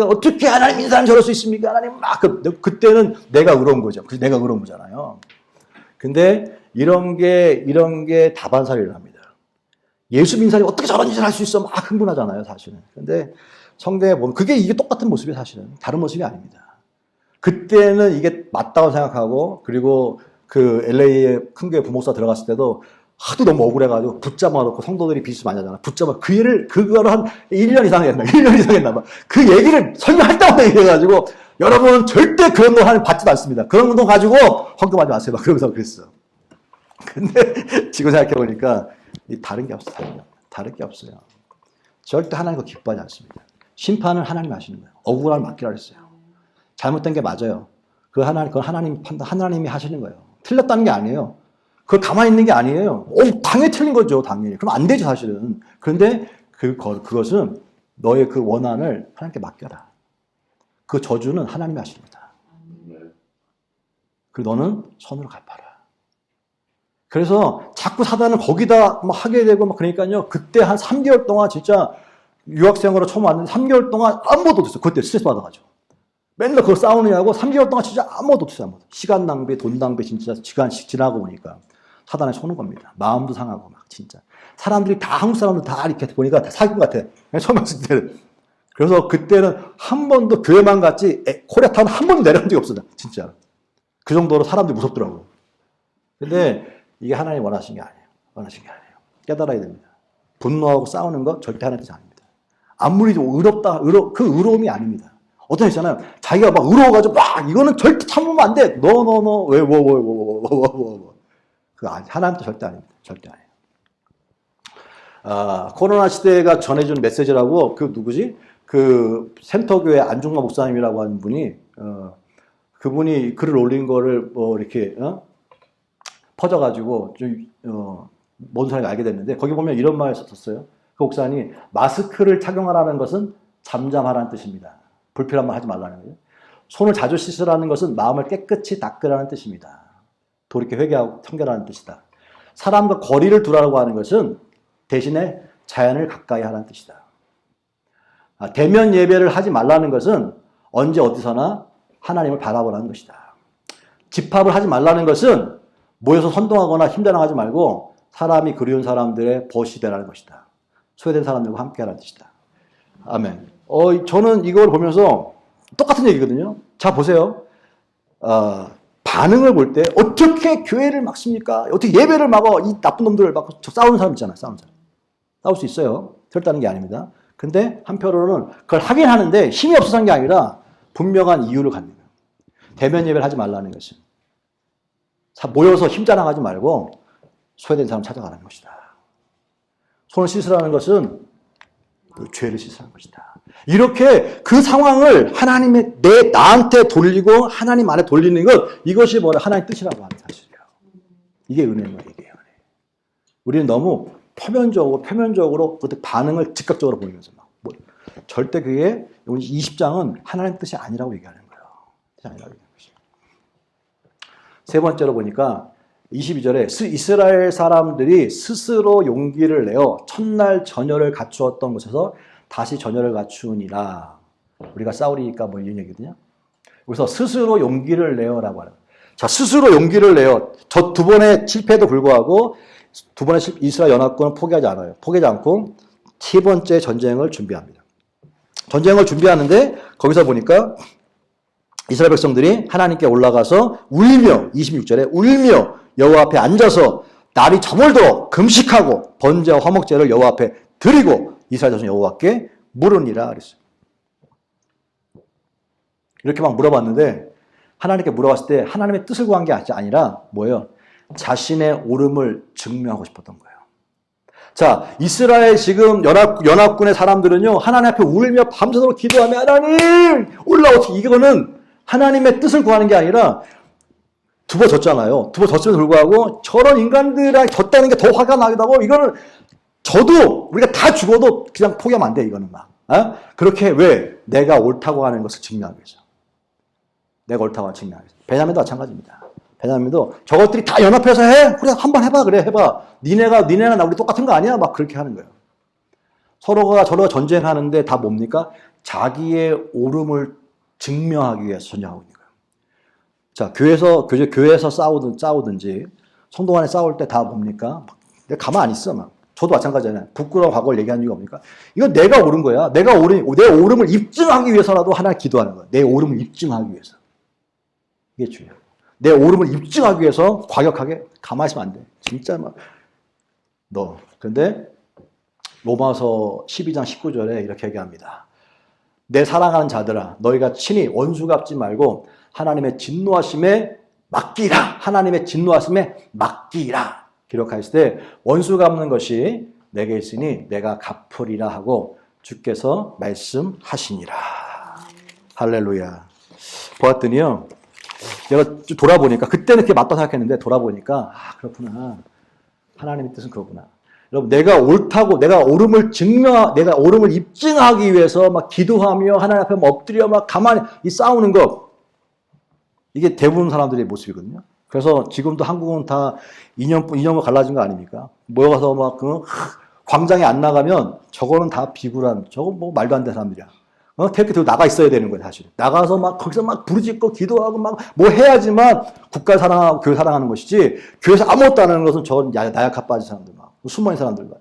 어떻게 하나님 인사는 저럴 수 있습니까? 하나님 막 그때는 내가 의로운 거죠. 그래서 내가 의로운 거잖아요. 근데 이런 게 다반사를 합니다. 예수 믿는 사람이 어떻게 저런 짓을 할 수 있어? 막 흥분하잖아요, 사실은. 근데 성경에 보면 이게 똑같은 모습이에요, 사실은. 다른 모습이 아닙니다. 그때는 이게 맞다고 생각하고, 그리고 그 LA에 큰 교회 부목사 들어갔을 때도 하도 너무 억울해가지고 붙잡아 놓고 성도들이 비수 많이 하잖아. 그거를 한 1년 이상 했나, 1년 이상 했나 봐. 그 얘기를 설명할 때마다 얘기해가지고, 여러분 절대 그런 거 받지도 않습니다. 그런 거 가지고 헌금하지 마세요. 막 그러면서 그랬어. 근데 지금 생각해보니까 다른 게 없어요. 절대 하나님 거 기뻐하지 않습니다. 심판은 하나님 하시는 거예요. 억울함을 맡기라 그랬어요. 잘못된 게 맞아요. 그건 하나님 판단, 하나님이 하시는 거예요. 틀렸다는 게 아니에요. 그걸 가만히 있는 게 아니에요. 당연히 틀린 거죠, 당연히. 그럼 안 되죠, 사실은. 그런데 그것은 너의 그 원한을 하나님께 맡겨라. 그 저주는 하나님이 하십니다. 그리고 너는 선으로 갚아라. 그래서 자꾸 사단은 거기다 막 하게 되고 막 그러니까요. 그때 한 3개월 동안 진짜 유학생으로 처음 왔는데 3개월 동안 아무것도 없었어요. 그때 스트레스 받아가지고. 맨날 그거 싸우느냐고 3개월 동안 진짜 아무것도 없어요. 시간 낭비, 돈 낭비, 진짜 시간씩 지나고 보니까 사단에 속는 겁니다. 마음도 상하고 막 진짜. 사람들이 다 한국 사람들 다 이렇게 보니까 다 사기꾼 같아. 처음 왔을 때는. 그래서 그때는 한 번도 교회만 갔지 코리아타운 한 번도 내려간 적이 없어요. 진짜. 그 정도로 사람들이 무섭더라고요. 근데 이게 하나님 원하신 게 아니에요. 깨달아야 됩니다. 분노하고 싸우는 거 절대 하나님 뜻이 아닙니다. 아무리 그 의로움이 아닙니다. 어떤 애 있잖아요. 자기가 막 의로워가지고 막 이거는 절대 참으면 안 돼. 왜 그 하나님 뜻 절대 아닙니다. 절대 아니에요. 코로나 시대가 전해준 메시지라고 그 누구지? 그 센터교회 안중마 목사님이라고 하는 분이 그분이 글을 올린 거를 뭐 이렇게 퍼져가지고 좀 모든 사람이 알게 됐는데 거기 보면 이런 말을 썼어요. 그 목사님이 마스크를 착용하라는 것은 잠잠하라는 뜻입니다. 불필요한 말 하지 말라는 거예요. 손을 자주 씻으라는 것은 마음을 깨끗이 닦으라는 뜻입니다. 돌이켜 회개하고 청결하는 뜻이다. 사람과 거리를 두라고 하는 것은 대신에 자연을 가까이 하라는 뜻이다. 대면 예배를 하지 말라는 것은 언제 어디서나 하나님을 바라보라는 것이다. 집합을 하지 말라는 것은 모여서 선동하거나 힘자랑하지 말고 사람이 그리운 사람들의 벗이 되라는 것이다. 소외된 사람들과 함께하라는 뜻이다. 아멘. 저는 이걸 보면서 똑같은 얘기거든요. 자, 보세요. 반응을 볼 때 어떻게 교회를 막습니까? 어떻게 예배를 막어? 이 나쁜 놈들을 막고 싸우는 사람 있잖아요. 싸울 수 있어요. 절대 하는 게 아닙니다. 근데 한편으로는 그걸 하긴 하는데 힘이 없어서 한 게 아니라 분명한 이유를 갖는 거예요. 대면 예배를 하지 말라는 것은. 모여서 힘자랑하지 말고 소외된 사람 찾아가는 것이다. 손을 씻으라는 것은 그 죄를 씻으라는 것이다. 이렇게 그 상황을 하나님의 나한테 돌리고 하나님 안에 돌리는 것, 이것이 뭐라 하나님의 뜻이라고 하는 사실이에요. 이게 은혜인 거예요. 이게 은혜. 우리는 너무 표면적으로 그 반응을 즉각적으로 보이면서 절대 그게 20장은 하나님의 뜻이 아니라고 얘기하는 거예요. 뜻이 아니라고 얘기하는 것이에요. 세 번째로 보니까 22절에 이스라엘 사람들이 스스로 용기를 내어 첫날 전열을 갖추었던 곳에서 다시 전열을 갖추니라. 우리가 싸우리니까 뭐 이런 얘기거든요. 그래서 스스로 용기를 내어라고 하는. 자, 스스로 용기를 내어. 저 두 번의 실패에도 불구하고 두 번의 이스라엘 연합군은 포기하지 않아요. 포기하지 않고 세 번째 전쟁을 준비합니다. 전쟁을 준비하는데 거기서 보니까 이스라엘 백성들이 하나님께 올라가서 울며 26절에 울며 여호와 앞에 앉아서 날이 저물도록 금식하고 번제와 화목제를 여호와 앞에 드리고 이스라엘 자손 여호와께 물으니라 그랬어요. 이렇게 막 물어봤는데 하나님께 물어봤을 때 하나님의 뜻을 구한 게 아니라 뭐예요? 자신의 옳음을 증명하고 싶었던 거예요. 자, 이스라엘 지금 연합군의 사람들은요, 하나님 앞에 울며 밤새도록 기도하며 하나님 올라오시. 이거는 하나님의 뜻을 구하는 게 아니라 두 번 졌잖아요. 두 번 졌음에도 불구하고 저런 인간들랑 졌다는 게 더 화가 나기도 하고, 이거는 저도 우리가 다 죽어도 그냥 포기하면 안 돼. 이거는 막 그렇게 왜 내가 옳다고 하는 것을 증명하기 위해서. 내가 옳다고 하는 증명하기 위해서. 베냐민도 마찬가지입니다. 베냐민도 저것들이 다 연합해서 해. 그래 한번 해봐. 그래 해봐. 니네나 나 우리 똑같은 거 아니야? 막 그렇게 하는 거예요. 서로가 전쟁하는데 다 뭡니까? 자기의 옳음을 증명하기 위해서 전쟁하고 있는 거예요. 자, 교회에서 싸우든지 성도 간에 싸울 때 다 뭡니까? 내가 가만 안 있어. 막. 저도 마찬가지잖아요. 부끄러운 과거를 얘기하는 이유가 뭡니까? 이건 내가 옳은 거야. 내 옳음을 입증하기 위해서라도 하나님 기도하는 거야. 내 옳음을 입증하기 위해서. 이게 중요해요. 내 옳음을 입증하기 위해서 과격하게 가만히 있으면 안 돼. 진짜 막 근데 로마서 12장 19절에 이렇게 얘기합니다. 내 사랑하는 자들아 너희가 친히 원수 갚지 말고 하나님의 진노하심에 맡기라. 하나님의 진노하심에 맡기라. 기록하실 때 원수 갚는 것이 내게 있으니 내가 갚으리라 하고 주께서 말씀하시니라. 할렐루야. 보았더니요. 내가 돌아보니까 그때는 그게 맞다 생각했는데 돌아보니까 그렇구나. 하나님의 뜻은 그렇구나. 여러분 내가 옳다고 내가 옳음을 입증하기 위해서 막 기도하며 하나님 앞에 엎드려 막 가만히 싸우는 거 이게 대부분 사람들의 모습이거든요. 그래서 지금도 한국은 다 이념으로 갈라진 거 아닙니까? 모여가서 막 광장에 안 나가면 저거는 다 비굴한 저거 뭐 말도 안 되는 사람들이야. 태극기 들고 나가 있어야 되는 거예요, 사실. 나가서 막 거기서 막 부르짖고 기도하고 막 뭐 해야지만 국가 사랑하고 교회 사랑하는 것이지 교회에서 아무것도 안 하는 것은 저런 나약한 빠진 사람들 막 숨어있는 사람들과.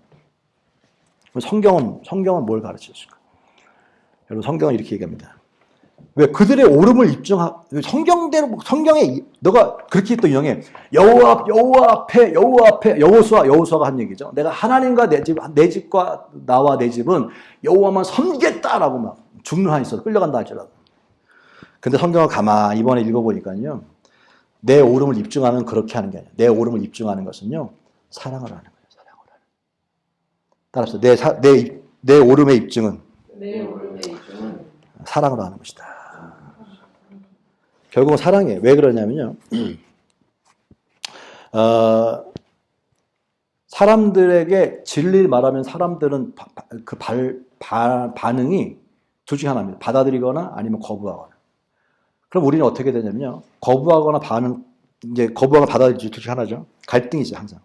성경은 뭘 가르치셨을까? 여러분 성경은 이렇게 얘기합니다. 왜 그들의 옳음을 성경에 너가 그렇게 또 인용해 여호수아가 한 얘기죠. 내가 하나님과 내 집과 나와 내 집은 여호와만 섬기겠다라고 막 죽는 한이 있어서 끌려간다 할지라도. 근데 성경을 가만히 이번에 읽어보니까요. 내 옳음을 입증하는 그렇게 하는 게 아니야. 내 옳음을 입증하는 것은요. 사랑을 하는 거예요. 따라서 내 옳음의 입증은 사랑으로 하는 것이다. 결국은 사랑이에요. 왜 그러냐면요. 사람들에게 진리를 말하면 사람들은 그 반응이 둘 중에 하나입니다. 받아들이거나 아니면 거부하거나. 그럼 우리는 어떻게 되냐면요. 거부하거나 받아들이지 둘 중에 하나죠. 갈등이죠, 항상.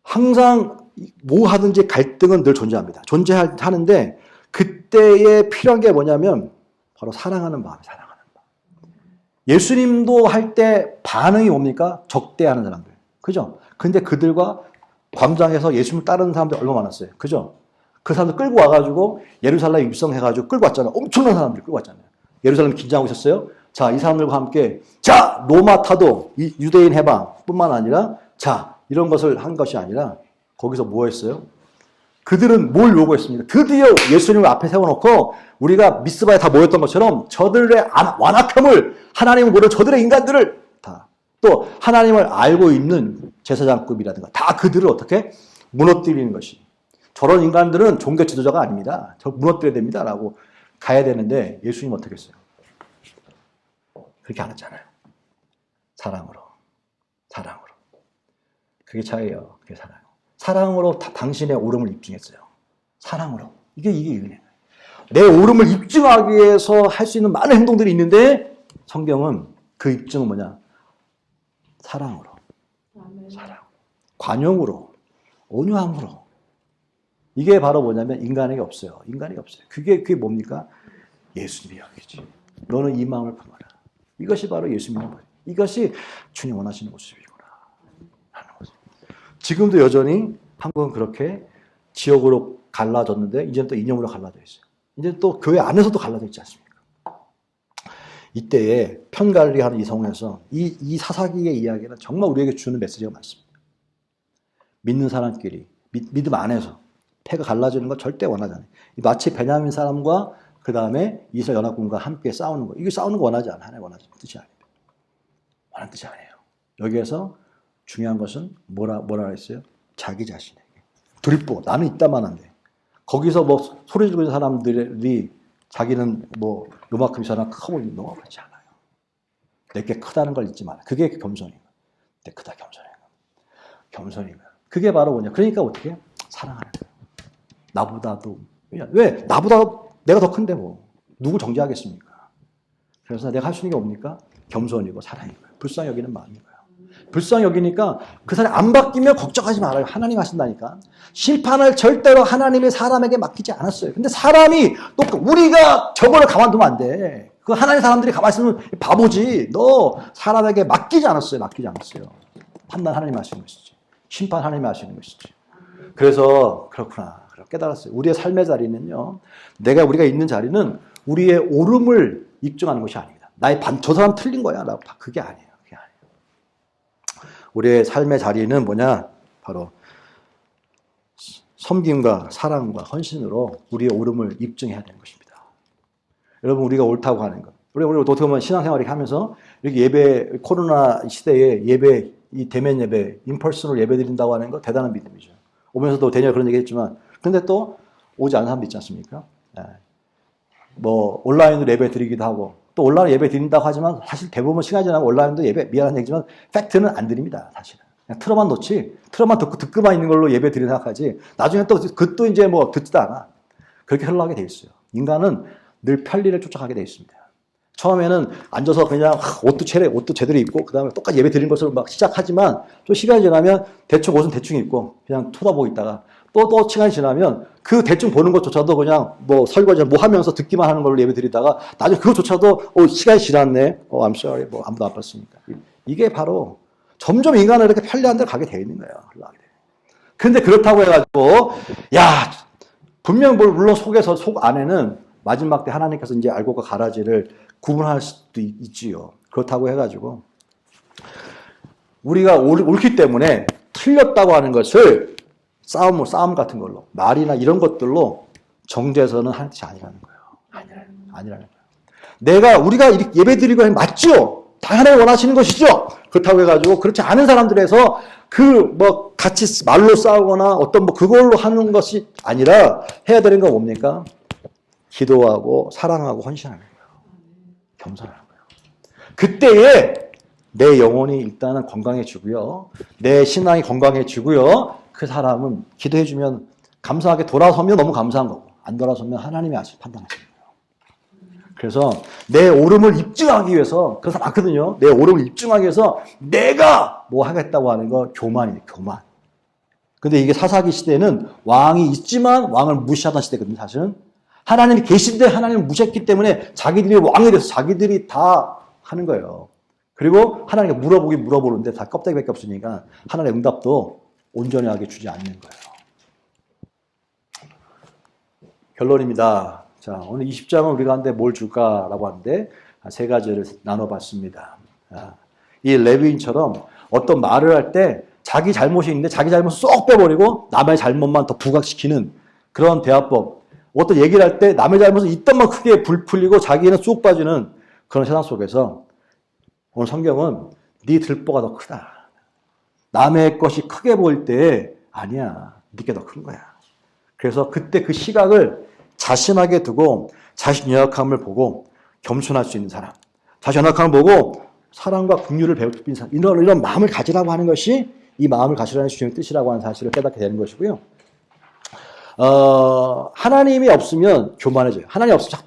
항상 뭐 하든지 갈등은 늘 존재합니다. 존재하는데 그때에 필요한 게 뭐냐면 바로 사랑하는 마음이에요. 사랑하는 마음. 예수님도 할 때 반응이 뭡니까? 적대하는 사람들. 그죠? 근데 그들과 광장에서 예수님을 따르는 사람들 얼마나 많았어요. 그죠? 그 사람들 끌고 와가지고 예루살렘 입성해가지고 끌고 왔잖아요. 엄청난 사람들이 끌고 왔잖아요. 예루살렘 긴장하고 있었어요. 자, 이 사람들과 함께 자, 로마 타도 유대인 해방뿐만 아니라 자, 이런 것을 한 것이 아니라 거기서 뭐 했어요? 그들은 뭘 요구했습니까? 드디어 예수님을 앞에 세워놓고 우리가 미스바에 다 모였던 것처럼 저들의 완악함을, 하나님을 모르는 저들의 인간들을 다, 또 하나님을 알고 있는 제사장급이라든가 다 그들을 어떻게 무너뜨리는 것이, 저런 인간들은 종교 지도자가 아닙니다. 저 무너뜨려야 됩니다. 라고 가야 되는데 예수님 어떻게 했어요? 그렇게 안 했잖아요. 사랑으로. 그게 차이예요. 그게 사랑으로 당신의 오름을 입증했어요. 사랑으로. 이게 은혜예요. 내 오름을 입증하기 위해서 할 수 있는 많은 행동들이 있는데 성경은 그 입증은 뭐냐? 사랑으로. 관용으로. 온유함으로. 이게 바로 뭐냐면 인간에게 없어요. 그게 뭡니까? 예수님의 여기지. 너는 이 마음을 품어라. 이것이 바로 예수님의 말. 이것이 주님 원하시는 모습이구나 하는 거죠. 지금도 여전히 한국은 그렇게 지역으로 갈라졌는데 이제는 또 이념으로 갈라져 있어요. 이제 또 교회 안에서도 갈라져 있지 않습니까? 이때에 편관리하는 이 성에서 이 사사기의 이야기는 정말 우리에게 주는 메시지가 많습니다. 믿는 사람끼리 믿음 안에서 패가 갈라지는 걸 절대 원하지 않아요. 마치 베냐민 사람과 그 다음에 이스라엘 연합군과 함께 싸우는 거. 이게 싸우는 거 원하지 않아요. 하나님 원하는 뜻이 아닙니다. 원하는 뜻이 아니에요. 여기에서 중요한 것은 뭐라 했어요? 자기 자신에게. 두립보. 나는 있다만 한데. 거기서 뭐 소리 지르는 사람들이 자기는 뭐 요만큼 이사람 커 보이는 거 그렇지 않아요. 내게 크다는 걸 잊지 마라. 그게 겸손이에요. 내 크다 겸손이에요. 그게 바로 뭐냐. 그러니까 어떻게? 사랑하는 거예요. 나보다도. 왜? 나보다 내가 더 큰데 뭐. 누구 정죄하겠습니까? 그래서 내가 할 수 있는 게 뭡니까? 겸손이고 사랑이고요. 불쌍히 여기는 마음이고요. 불쌍히 여기니까 그 사람이 안 바뀌면 걱정하지 말아요. 하나님 하신다니까. 심판을 절대로 하나님이 사람에게 맡기지 않았어요. 근데 사람이 또 우리가 저거를 가만두면 안 돼. 그 하나님 사람들이 가만히 있으면 바보지. 너 사람에게 맡기지 않았어요. 판단 하나님이 하시는 것이지. 심판 하나님이 하시는 것이지. 그래서 그렇구나. 깨달았어요. 우리의 삶의 자리는요. 우리가 있는 자리는 우리의 오름을 입증하는 것이 아닙니다. 저 사람 틀린 거야. 그게 아니에요. 우리의 삶의 자리는 뭐냐? 바로 섬김과 사랑과 헌신으로 우리의 오름을 입증해야 되는 것입니다. 여러분, 우리가 옳다고 하는 것. 우리 어떻게 보면 신앙생활을 하면서 이렇게 예배, 코로나 시대에 이 대면 예배, 인펄슨으로 예배 드린다고 하는 거 대단한 믿음이죠. 오면서도 대녀 그런 얘기 했지만, 근데 또 오지 않는 사람도 있지 않습니까? 뭐, 온라인으로 예배 드리기도 하고, 또 온라인 예배 드린다고 하지만 사실 대부분 시간이 지나면 온라인도 예배, 미안한 얘기지만 팩트는 안 드립니다, 사실은. 그냥 틀어만 놓지, 틀어만 듣고만 있는 걸로 예배 드리는 생각하지, 나중에 또 그것도 이제 뭐 듣지도 않아. 그렇게 흘러가게 돼 있어요. 인간은 늘 편리를 쫓아가게 돼 있습니다. 처음에는 앉아서 그냥 옷도 제대로 입고, 그 다음에 똑같이 예배 드리는 것으로 막 시작하지만, 좀 시간이 지나면 대충 옷은 대충 입고, 그냥 쳐다보고 있다가, 또 시간이 지나면 그 대충 보는 것조차도 그냥 뭐 설거지 뭐 하면서 듣기만 하는 걸로 예배 드리다가 나중에 그것조차도 시간이 지났네. I'm sorry. 뭐 아무도 안 봤으니까. 이게 바로 점점 인간은 이렇게 편리한 데로 가게 돼 있는 거예요. 근데 그렇다고 해가지고 야 분명 물론 속 안에는 마지막 때 하나님께서 이제 알곡과 가라지를 구분할 수도 있지요. 그렇다고 해가지고 우리가 옳기 때문에 틀렸다고 하는 것을 싸움 같은 걸로, 말이나 이런 것들로 정죄해서는 하는 뜻이 아니라는 거예요. 아니라는 거예요. 우리가 이렇게 예배 드리고 하는 맞죠? 다 하나님 원하시는 것이죠? 그렇다고 해가지고, 그렇지 않은 사람들에서 같이 말로 싸우거나 어떤 그걸로 하는 것이 아니라 해야 되는 건 뭡니까? 기도하고, 사랑하고, 헌신하는 거예요. 겸손하는 거예요. 그때에 내 영혼이 일단은 건강해지고요. 내 신앙이 건강해지고요. 그 사람은 기도해주면 감사하게 돌아서면 너무 감사한 거고, 안 돌아서면 하나님이 판단하시는 거예요. 그래서 내 오름을 입증하기 위해서, 그래서 많거든요. 내 오름을 입증하기 위해서 내가 뭐 하겠다고 하는 거 교만이에요. 교만. 근데 이게 사사기 시대는 왕이 있지만 왕을 무시하던 시대거든요. 사실은 하나님이 계신데 하나님을 무시했기 때문에 자기들이 왕이 돼서 자기들이 다 하는 거예요. 그리고 하나님께 물어보는데 다 껍데기밖에 없으니까 하나님의 응답도 온전히 하게 주지 않는 거예요. 결론입니다. 자, 오늘 20장은 우리가 한데 뭘 줄까라고 하는데 세 가지를 나눠봤습니다. 이 레위인처럼 어떤 말을 할 때 자기 잘못이 있는데 자기 잘못을 쏙 빼버리고 남의 잘못만 더 부각시키는 그런 대화법. 어떤 얘기를 할 때 남의 잘못은 있던 만 크게 불 풀리고 자기는 쏙 빠지는 그런 세상 속에서 오늘 성경은 네 들보가 더 크다. 남의 것이 크게 보일 때 아니야. 네게 더 큰 거야. 그래서 그때 그 시각을 자신에게 두고 자신 연약함을 보고 겸손할 수 있는 사람. 자신 연약함을 보고 사랑과 긍휼을 베푸는 사람. 이런 마음을 가지라고 하는 것이 이 마음을 가지라는 주님의 뜻이라고 하는 사실을 깨닫게 되는 것이고요. 하나님이 없으면 교만해져요. 하나님이 없으면 자꾸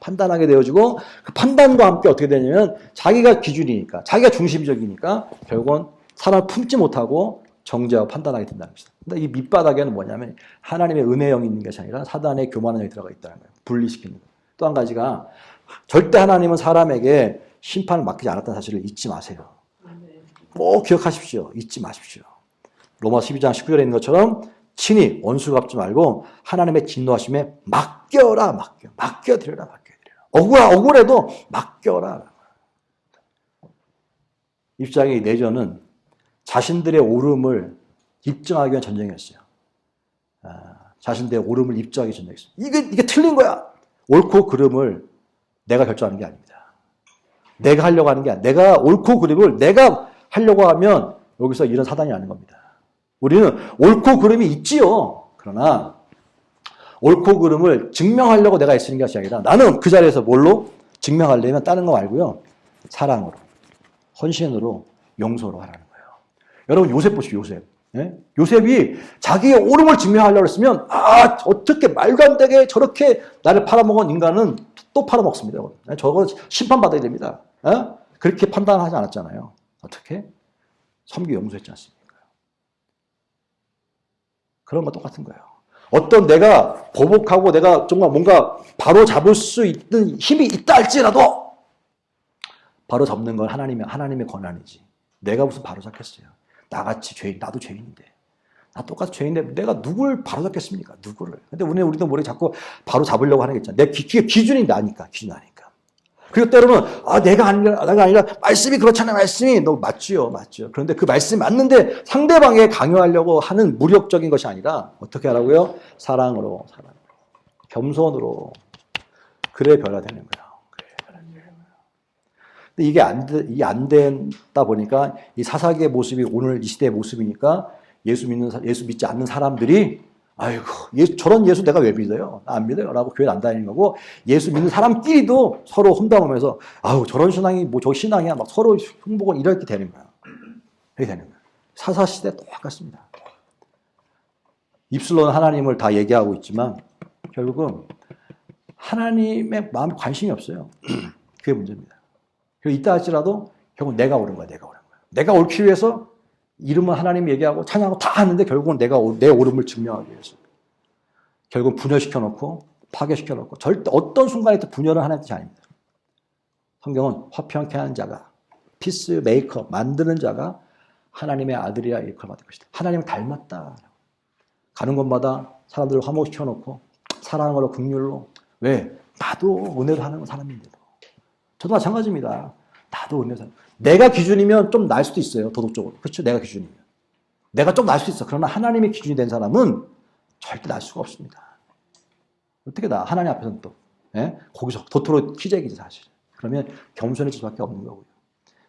판단하게 되어지고 그 판단과 함께 어떻게 되냐면 자기가 기준이니까 자기가 중심적이니까 결국은 사람을 품지 못하고 정죄하고 판단하게 된다는 것이다. 근데 이 밑바닥에는 뭐냐면 하나님의 은혜의 영이 있는 것이 아니라 사단의 교만의 영이 들어가 있다는 거예요. 분리시키는 거예요. 또 한 가지가 절대 하나님은 사람에게 심판을 맡기지 않았다는 사실을 잊지 마세요. 꼭 기억하십시오. 잊지 마십시오. 로마 12장 19절에 있는 것처럼 친히 원수 갚지 말고 하나님의 진노하심에 맡겨드려라. 억울해도 맡겨라. 입장의 내전은 자신들의 옳음을 입증하기 위한 전쟁이었어요. 자신들의 옳음을 입증하기 위한 전쟁이었어요. 이게 틀린 거야. 옳고 그름을 내가 결정하는 게 아닙니다. 내가 하려고 하는 게 아니야. 내가 옳고 그름을 내가 하려고 하면 여기서 이런 사단이 나는 겁니다. 우리는 옳고 그름이 있지요. 그러나 옳고 그름을 증명하려고 내가 애쓰는 것이 아니라 나는 그 자리에서 뭘로 증명하려면 다른 거 말고요. 사랑으로, 헌신으로, 용서로 하라는 거예요. 여러분 요셉 보십시오. 요셉. 예? 요셉이 자기의 옳음을 증명하려고 했으면 어떻게 말도 안 되게 저렇게 나를 팔아먹은 인간은 또 팔아먹습니다. 저거 심판받아야 됩니다. 그렇게 판단하지 않았잖아요. 어떻게? 섬기 용서했지 않습니까? 그런 거 똑같은 거예요. 어떤 내가 보복하고 내가 정말 뭔가 바로 잡을 수 있는 힘이 있다 할지라도 바로 잡는 건 하나님의 권한이지. 내가 무슨 바로 잡겠어요. 나같이 죄인, 나도 죄인인데. 나 똑같이 죄인인데 내가 누굴 바로 잡겠습니까? 누구를. 근데 우리도 모르게 자꾸 바로 잡으려고 하는 게 있잖아. 내 기준이 나니까. 그리고 때로는 내가 아니라 말씀이 그렇잖아요. 말씀이 너 맞지요. 그런데 그 말씀이 맞는데 상대방에 강요하려고 하는 무력적인 것이 아니라 어떻게 하라고요? 사랑으로 겸손으로 그래 변화되는 거예요. 근데 이게 안 된다 보니까 이 사사기의 모습이 오늘 이 시대의 모습이니까 예수 믿지 않는 사람들이 아이고, 저런 예수 내가 왜 믿어요? 나 안 믿어요. 라고 교회 안 다니는 거고, 예수 믿는 사람끼리도 서로 험담하면서, 저런 신앙이, 저 신앙이야. 막 서로 흉보고 이렇게 되는 거야. 이렇게 되는 거야. 사사시대 똑같습니다. 입술로는 하나님을 다 얘기하고 있지만, 결국은 하나님의 마음에 관심이 없어요. 그게 문제입니다. 그리고 있다 할지라도, 결국 내가 옳은 거야. 내가 옳기 위해서 이름은 하나님 얘기하고 찬양하고 다 하는데 결국은 내 옳음을 증명하기 위해서 결국 분열시켜놓고 파괴시켜놓고 절대 어떤 순간에도 분열을 하는 뜻이 아닙니다. 성경은 화평케 하는 자가 피스 메이커 만드는 자가 하나님의 아들이라 일컬 받을 것이다. 하나님을 닮았다. 가는 곳마다 사람들을 화목시켜놓고 사랑으로 긍휼로 왜? 나도 은혜로 하는 사람인데도 저도 마찬가지입니다. 나도 은혜로 사람. 내가 기준이면 좀 날 수도 있어요. 도덕적으로. 그렇죠? 내가 기준이면. 내가 좀 날 수 있어. 그러나 하나님의 기준이 된 사람은 절대 날 수가 없습니다. 어떻게 나? 하나님 앞에서는 또. 거기서 도토로 키재기지 사실. 그러면 겸손해질 수밖에 없는 거고요.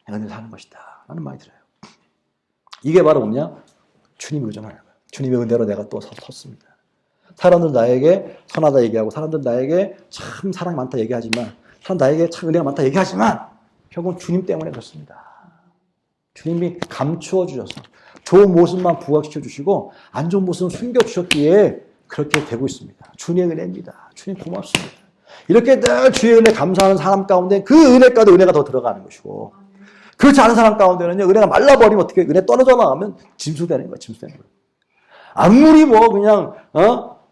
내가 은혜로 사는 것이다. 라는 말이 들어요. 이게 바로 뭐냐? 주님을 의존하는 거예요. 주님의 은혜로 내가 또 섰습니다. 사람들은 나에게 선하다 얘기하고 사람들은 나에게 참 사랑이 많다 얘기하지만 사람 나에게 참 은혜가 많다 얘기하지만 결국은 주님 때문에 그렇습니다. 주님이 감추어 주셔서 좋은 모습만 부각시켜 주시고 안 좋은 모습은 숨겨주셨기에 그렇게 되고 있습니다. 주님의 은혜입니다. 주님 고맙습니다. 이렇게 늘 주의 은혜 감사하는 사람 가운데 그 은혜 가운데 은혜가 더 들어가는 것이고 그렇지 않은 사람 가운데는요 은혜가 말라버리면 어떻게 은혜 떨어져 나가면 짐수되는 거예요. 아무리 그냥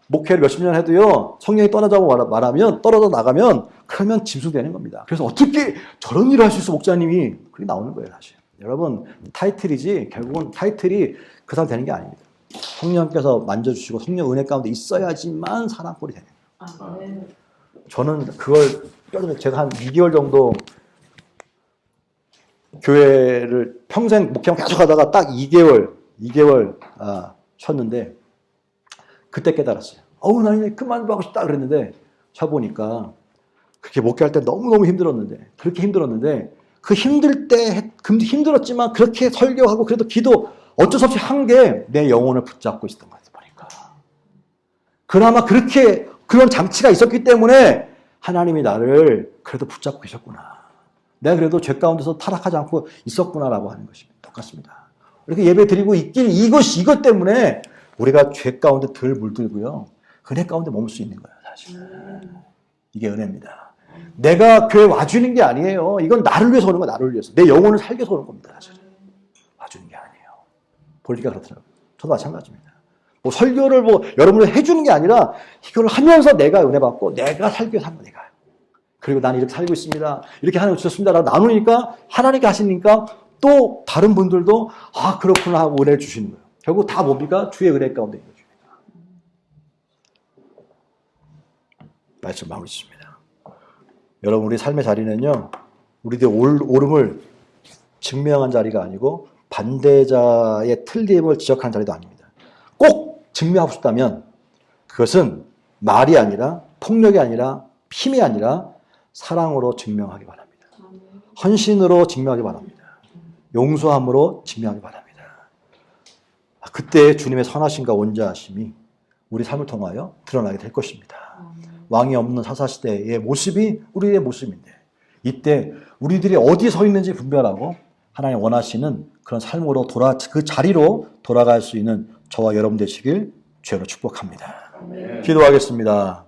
목회를 몇십 년 해도요 성령이 떨어져 나가면 그러면 짐수되는 겁니다. 그래서 어떻게 저런 일을 할 수 있어 목사님이 그게 나오는 거예요 사실. 여러분 타이틀이지 결국은 타이틀이 그 사람 되는 게 아닙니다. 성령께서 만져주시고 성령 은혜 가운데 있어야지만 사람꼴이 되는 거예요. 저는 그걸 제가 한 2개월 정도 교회를 평생 목회만 계속 하다가 딱 2개월 쉬었는데 그때 깨달았어요. 나 이제 그만두고 싶다 그랬는데 쉬어보니까 그렇게 목회할 때 너무너무 힘들었는데 그렇게 힘들었는데 그 힘들 때 힘들었지만 그렇게 설교하고 그래도 기도 어쩔 수 없이 한 게 내 영혼을 붙잡고 있었던 것 같아요. 보니까. 그나마 그렇게 그런 장치가 있었기 때문에 하나님이 나를 그래도 붙잡고 계셨구나. 내가 그래도 죄 가운데서 타락하지 않고 있었구나라고 하는 것입니다. 똑같습니다. 이렇게 예배 드리고 있긴 이것 때문에 우리가 죄 가운데 덜 물들고요. 은혜 가운데 머물 수 있는 거예요, 사실. 이게 은혜입니다. 내가 교회 와주는 게 아니에요. 이건 나를 위해서 오는 거야, 나를 위해서. 내 영혼을 살기 위해서 오는 겁니다, 사실. 와주는 게 아니에요. 보니까 그렇더라고요. 저도 마찬가지입니다. 설교를 여러분을 해주는 게 아니라 이걸 하면서 내가 은혜 받고 내가 살기 위해서 한 거, 내가. 그리고 나는 이렇게 살고 있습니다. 이렇게 하나님 주셨습니다. 라고 나누니까 하나님께 하시니까 또 다른 분들도 그렇구나 하고 은혜를 주시는 거예요. 결국 다 뭡니까? 주의 은혜 가운데 있는 거죠. 말씀 마무리 짓습니다. 여러분, 우리 삶의 자리는요, 우리들의 옳음을 증명한 자리가 아니고 반대자의 틀림을 지적하는 자리도 아닙니다. 꼭 증명하고 싶다면 그것은 말이 아니라 폭력이 아니라 힘이 아니라 사랑으로 증명하기 바랍니다. 헌신으로 증명하기 바랍니다. 용서함으로 증명하기 바랍니다. 그때 주님의 선하심과 온자하심이 우리 삶을 통하여 드러나게 될 것입니다. 왕이 없는 사사시대의 모습이 우리의 모습인데 이때 우리들이 어디에 서 있는지 분별하고 하나님 원하시는 그런 삶으로 그 자리로 돌아갈 수 있는 저와 여러분 되시길 주여로 축복합니다. 기도하겠습니다.